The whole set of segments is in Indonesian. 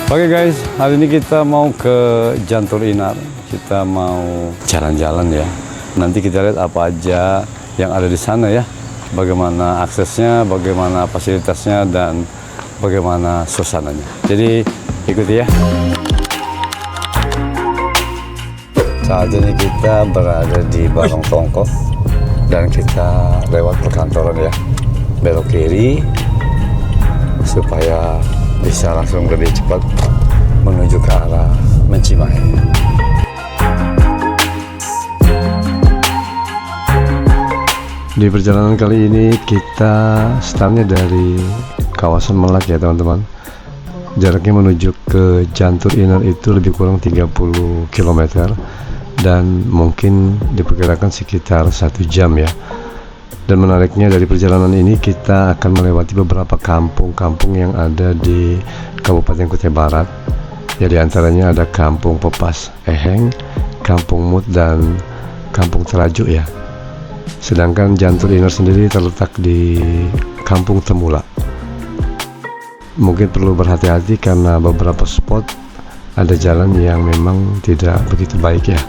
Oke guys, hari ini kita mau ke Jantur Inar. Kita mau jalan-jalan ya. Nanti kita lihat apa aja yang ada di sana ya. Bagaimana aksesnya, bagaimana fasilitasnya, dan bagaimana suasananya. Jadi ikuti ya. Saat ini kita berada di Barong Tongko dan kita lewat perkantoran ya. Belok kiri supaya bisa langsung lebih cepat menuju ke arah Mencimahi. Di perjalanan kali ini kita startnya dari kawasan Melak ya teman-teman. Jaraknya menuju ke Jantur Inar itu lebih kurang 30 km dan mungkin diperkirakan sekitar 1 jam ya. Dan menariknya dari perjalanan ini kita akan melewati beberapa kampung-kampung yang ada di Kabupaten Kutai Barat. Ya, di antaranya ada Kampung Pepas Eheng, Kampung Mut, dan Kampung Terajuk ya. Sedangkan Jantur Inar sendiri terletak di Kampung Temula. Mungkin perlu berhati-hati karena beberapa spot ada jalan yang memang tidak begitu baik ya.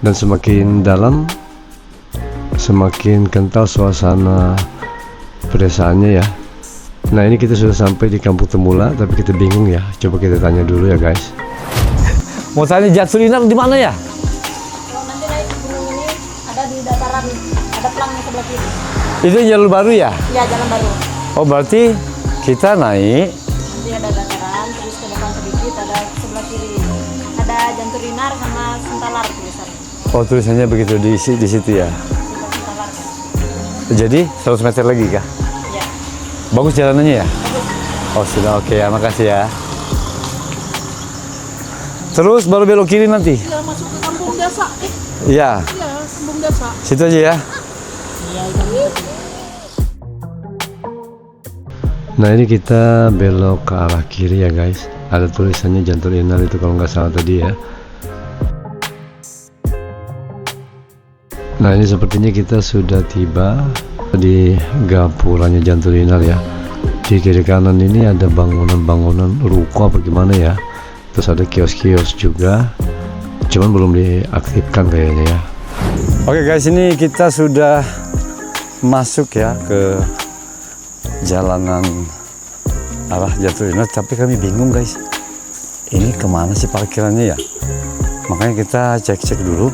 Dan semakin dalam semakin kental suasana pedesaannya ya. Nah, ini kita sudah sampai di Kampung Temula, tapi kita bingung ya. Coba kita tanya dulu ya guys. Mau tanya Jantur Inar di mana ya? Kalau nanti naik gunung ini ada di dataran, ada pelangnya sebelah kiri. Itu jalur baru ya? Ya, jalan baru. Oh, berarti kita naik. Nanti ada dataran, terus ke depan sedikit ada sebelah kiri. Ada Jantur Inar sama Sentalar tulisannya. Oh, tulisannya begitu di situ ya. Sentalar. Jadi 100 meter lagi kah? Ya. Bagus jalanannya ya? Bagus. Oh sudah, oke ya, makasih ya. Terus baru belok kiri nanti? Ya, masuk ke kampung desa. Iya. Iya, kampung desa. Situ aja ya. Iya, itu. Nah, ini kita belok ke arah kiri ya guys. Ada tulisannya Jantur Inar itu kalau nggak salah tadi ya. Nah, ini sepertinya kita sudah tiba di gapuranya Jantur Inar ya. Di kiri kanan ini ada bangunan-bangunan ruko apa gimana ya. Terus ada kios-kios juga. Cuman belum diaktifkan kayaknya ya. Oke guys, ini kita sudah masuk ya ke jalanan arah Jantur Inar, tapi kami bingung guys. Ini kemana sih parkirannya ya? Makanya kita cek-cek dulu.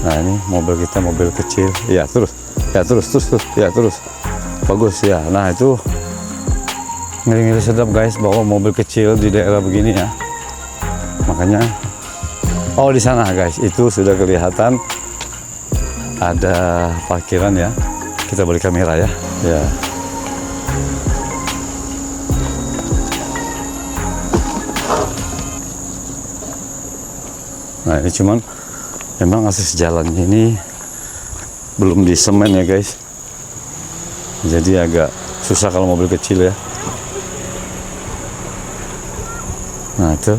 Nah, ini mobil kita mobil kecil. Ya terus, ya terus. Bagus ya. Nah, itu ngeri-ngeri sedap guys bawa mobil kecil di daerah begini ya. Makanya, oh di sana guys, itu sudah kelihatan ada parkiran ya. Kita balik kamera ya. Ya. Nah, ini cuman memang akses jalan ini belum di semen ya guys. Jadi agak susah kalau mobil kecil ya. Nah itu.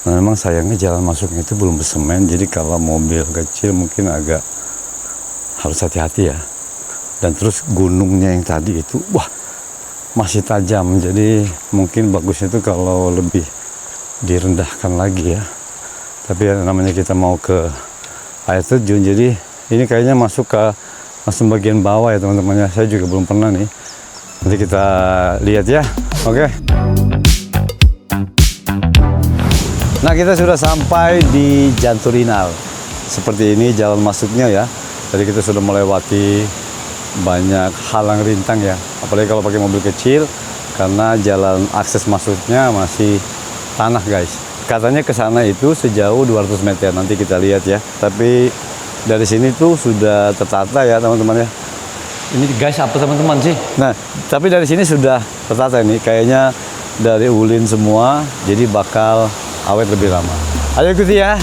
Nah, memang sayangnya jalan masuknya itu belum bersemen. Jadi kalau mobil kecil mungkin agak harus hati-hati ya. Dan terus gunungnya yang tadi itu wah masih tajam. Jadi mungkin bagusnya itu kalau lebih direndahkan lagi ya. Tapi ya, namanya kita mau ke air terjun, jadi ini kayaknya masuk ke langsung bagian bawah ya teman-temannya. Saya juga belum pernah nih. Nanti kita lihat ya. Oke. Nah, kita sudah sampai di Jantur Inar. Seperti ini jalan masuknya ya. Tadi kita sudah melewati banyak halang rintang ya. Apalagi kalau pakai mobil kecil karena jalan akses masuknya masih tanah guys. Katanya ke sana itu sejauh 200 meter, nanti kita lihat ya. Tapi dari sini tuh sudah tertata ya teman-teman ya. Ini guys apa teman-teman sih? Nah, tapi dari sini sudah tertata ini. Kayaknya dari ulin semua, jadi bakal awet lebih lama. Ayo ikuti ya.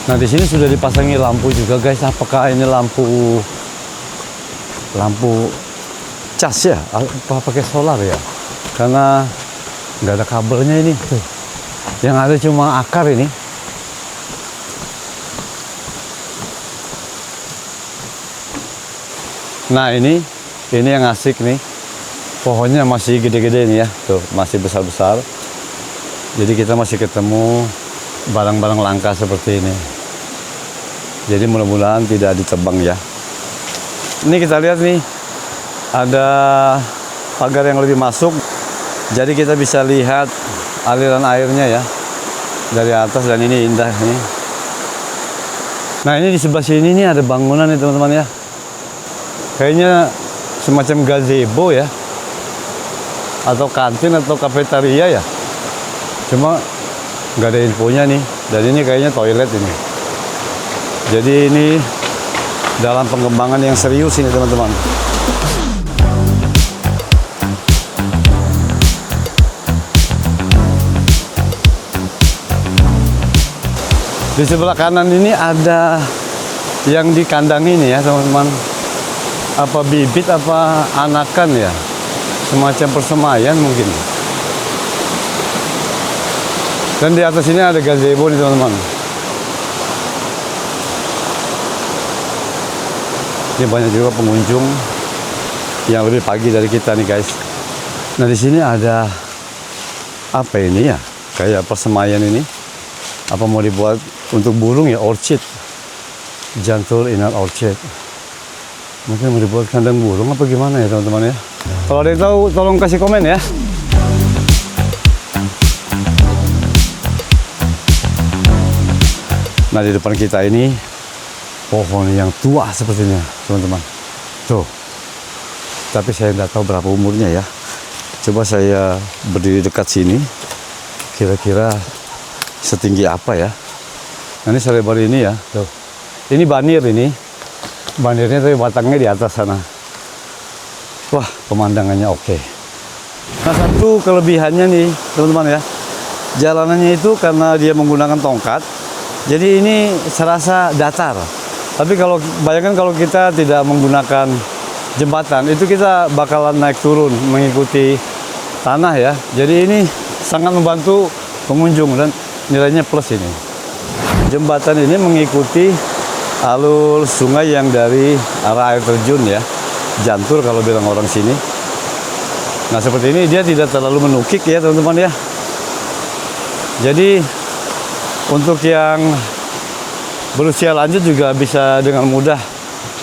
Nah, di sini sudah dipasangi lampu juga guys. Apakah ini lampu cas ya? Apa pakai solar ya? Karena nggak ada kabelnya ini tuh. Yang ada cuma akar ini. Nah ini yang asik nih. Pohonnya masih gede-gede nih ya. Tuh, masih besar-besar. Jadi kita masih ketemu barang-barang langka seperti ini. Jadi mudah-mudahan tidak ditebang ya. Ini kita lihat nih, ada pagar yang lebih masuk. Jadi kita bisa lihat aliran airnya ya dari atas, dan ini indah nih. Nah ini di sebelah sini nih ada bangunan nih teman-teman ya. Kayaknya semacam gazebo ya, atau kantin atau kafetaria ya. Cuma nggak ada infonya nih. Dan ini kayaknya toilet ini. Jadi ini dalam pengembangan yang serius ini teman-teman. Di sebelah kanan ini ada yang di kandang ini ya teman-teman. Apa bibit apa anakan ya, semacam persemaian mungkin. Dan di atas ini ada gazebo nih teman-teman. Ini banyak juga pengunjung yang lebih pagi dari kita nih guys. Nah di sini ada apa ini ya, kayak persemaian ini. Apa mau dibuat untuk burung ya, orchid, Jantur Inner Orchid. Mungkin mau dibuat kandang burung apa gimana ya teman-teman ya. Kalau ada yang tahu tolong kasih komen ya. Nah di depan kita ini pohon yang tua sepertinya teman-teman. Tuh. Tapi saya tidak tahu berapa umurnya ya. Coba saya berdiri dekat sini. Kira-kira setinggi apa ya. Nah, ini selebar ini ya. Tuh. Ini banir ini. Banirnya tapi batangnya di atas sana. Wah, pemandangannya oke. Nah, satu kelebihannya nih, teman-teman ya. Jalanannya itu karena dia menggunakan tongkat. Jadi ini serasa datar. Tapi kalau bayangkan kalau kita tidak menggunakan jembatan, itu kita bakalan naik turun mengikuti tanah ya. Jadi ini sangat membantu pengunjung dan nilainya plus ini. Jembatan ini mengikuti alur sungai yang dari arah air terjun ya. Jantur kalau bilang orang sini. Nah seperti ini dia tidak terlalu menukik ya teman-teman ya. Jadi untuk yang berusia lanjut juga bisa dengan mudah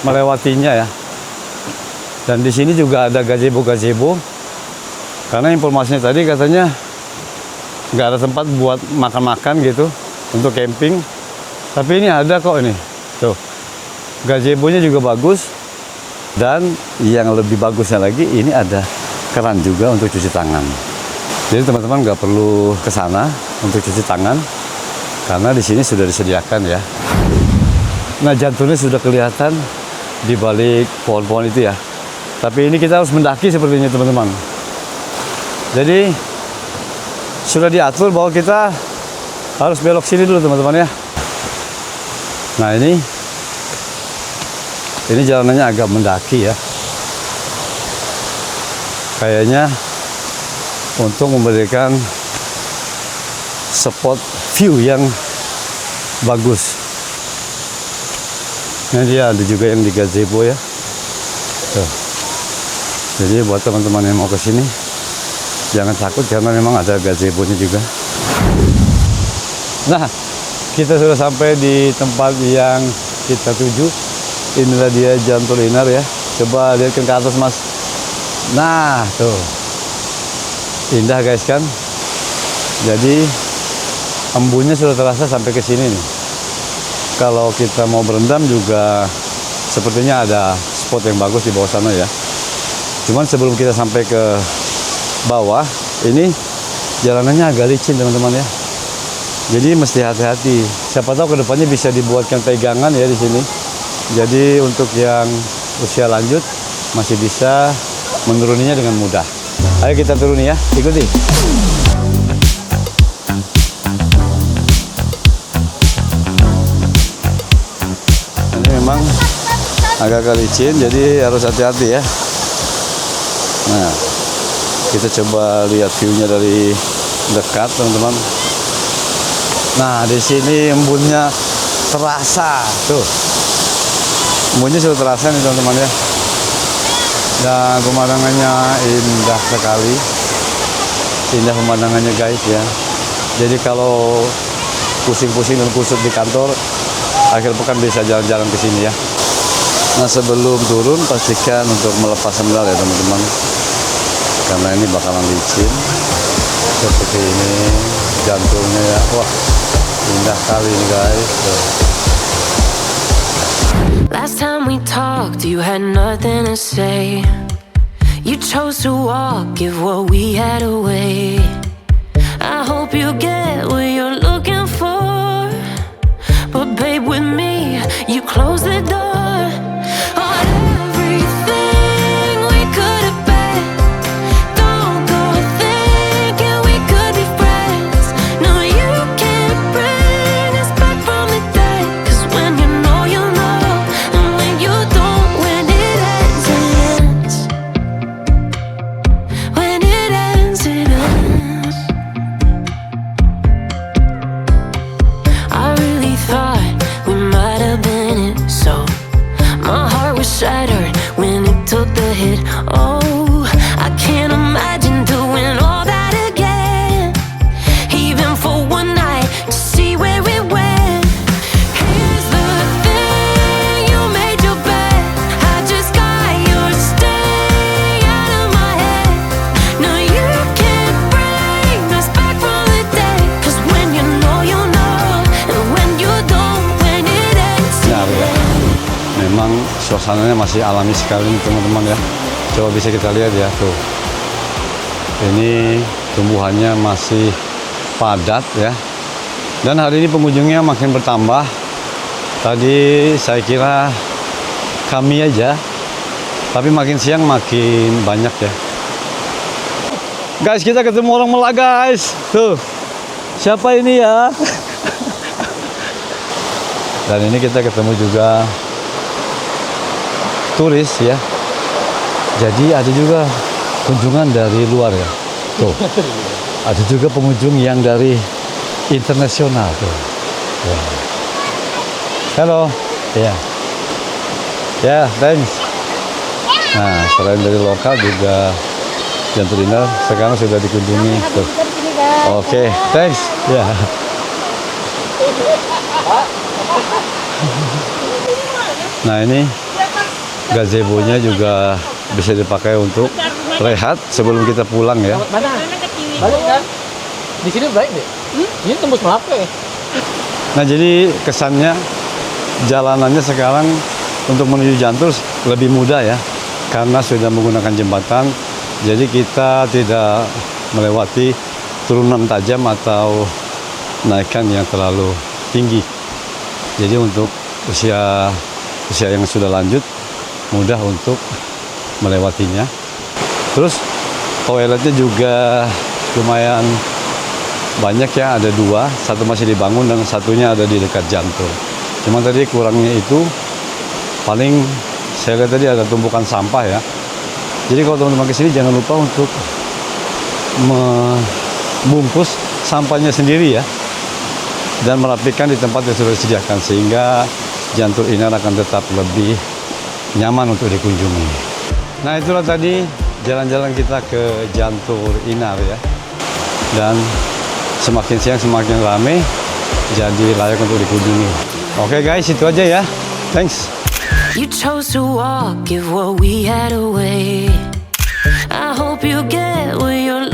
melewatinya ya. Dan di sini juga ada gazebo-gazebo. Karena informasinya tadi katanya nggak ada tempat buat makan-makan gitu untuk camping, tapi ini ada kok ini tuh, gazebo-nya juga bagus, dan yang lebih bagusnya lagi ini ada keran juga untuk cuci tangan. Jadi teman-teman nggak perlu ke sana untuk cuci tangan karena di sini sudah disediakan ya. Nah janturnya sudah kelihatan di balik pohon-pohon itu ya, tapi ini kita harus mendaki sepertinya teman-teman. Jadi sudah diatur bahwa kita harus belok sini dulu teman-teman ya. Nah ini jalanannya agak mendaki ya. Kayaknya untuk memberikan spot view yang bagus. Ini dia ada juga yang di gazebo ya. Tuh. Jadi buat teman-teman yang mau ke sini, jangan takut karena memang ada gazebo-nya juga. Nah, kita sudah sampai di tempat yang kita tuju. Inilah dia Jantur Inner ya. Coba lihatkan ke atas mas. Nah, tuh. Indah guys kan. Jadi embunnya sudah terasa sampai ke sini nih. Kalau kita mau berendam juga sepertinya ada spot yang bagus di bawah sana ya. Cuman sebelum kita sampai ke bawah, ini jalanannya agak licin teman-teman ya. Jadi mesti hati-hati. Siapa tahu kedepannya bisa dibuatkan pegangan ya di sini. Jadi untuk yang usia lanjut masih bisa menuruninya dengan mudah. Ayo kita turuni ya, ikuti. Ini memang agak licin, jadi harus hati-hati ya. Nah, kita coba lihat view-nya dari dekat teman-teman. Nah di sini embunnya terasa tuh, embunnya sudah terasa nih teman-teman ya. Dan pemandangannya indah sekali. Indah pemandangannya guys ya. Jadi kalau pusing-pusing dan kusut di kantor, akhir pekan bisa jalan-jalan ke sini ya. Nah sebelum turun pastikan untuk melepas sandal ya teman-teman. Karena ini bakalan licin. Seperti ini jantungnya ya. Wah indah kali ini guys. Tuh. Last time we talked, you had nothing to say. You chose to walk, give what we had away. I hope you get what you're looking for. But babe, with me, you close the door on everything we could have been. Don't go thinking we could be friends. No, you can't bring us back from the dead. 'Cause when you know, you know. And when you don't, when it ends, it ends. When it ends, it ends. I really thought we might have been it, so my heart was shattered when it took the hit. Oh, I can't imagine doing all that again, even for one night to see where it went. Here's the thing, you made your bed, I just got your stay out of my head. No, you can't bring us back from the dead. 'Cause when you know, you know. And when you don't, when it ends, Benar ya. Memang suasananya masih alami sekali nih, teman-teman ya. Coba bisa kita lihat ya tuh. Ini tumbuhannya masih padat ya. Dan hari ini pengunjungnya makin bertambah. Tadi saya kira kami aja, tapi makin siang makin banyak ya. Guys, kita ketemu orang Melak guys. Tuh, siapa ini ya? Dan ini kita ketemu juga turis ya. Jadi ada juga kunjungan dari luar ya. Tuh, ada juga pengunjung yang dari internasional tuh. Ya. Halo, ya, ya, thanks. Nah, selain dari lokal juga Jantur Inner sekarang sudah dikunjungi tuh. Oke, thanks. Ya. Nah ini gazebo-nya juga bisa dipakai untuk rehat sebelum kita pulang ya. Balik kan? Di sini baik deh. Ini tembus Melaka ya. Nah jadi kesannya jalanannya sekarang untuk menuju Jantur lebih mudah ya, karena sudah menggunakan jembatan. Jadi kita tidak melewati turunan tajam atau naikan yang terlalu tinggi. Jadi untuk usia yang sudah lanjut mudah untuk melewatinya. Terus toiletnya juga lumayan banyak ya, ada dua, satu masih dibangun dan satunya ada di dekat Jantur. Cuma tadi kurangnya itu paling saya lihat tadi ada tumpukan sampah ya. Jadi kalau teman-teman ke sini jangan lupa untuk membungkus sampahnya sendiri ya, dan merapikan di tempat yang sudah disediakan sehingga Jantur Inner akan tetap lebih nyaman untuk dikunjungi. Nah itulah tadi jalan-jalan kita ke Jantur Inner ya. Dan semakin siang semakin ramai, jadi layak untuk dikunjungi. Oke guys, itu aja ya. Thanks. you chose to walk, give what we had away. I hope you get what you're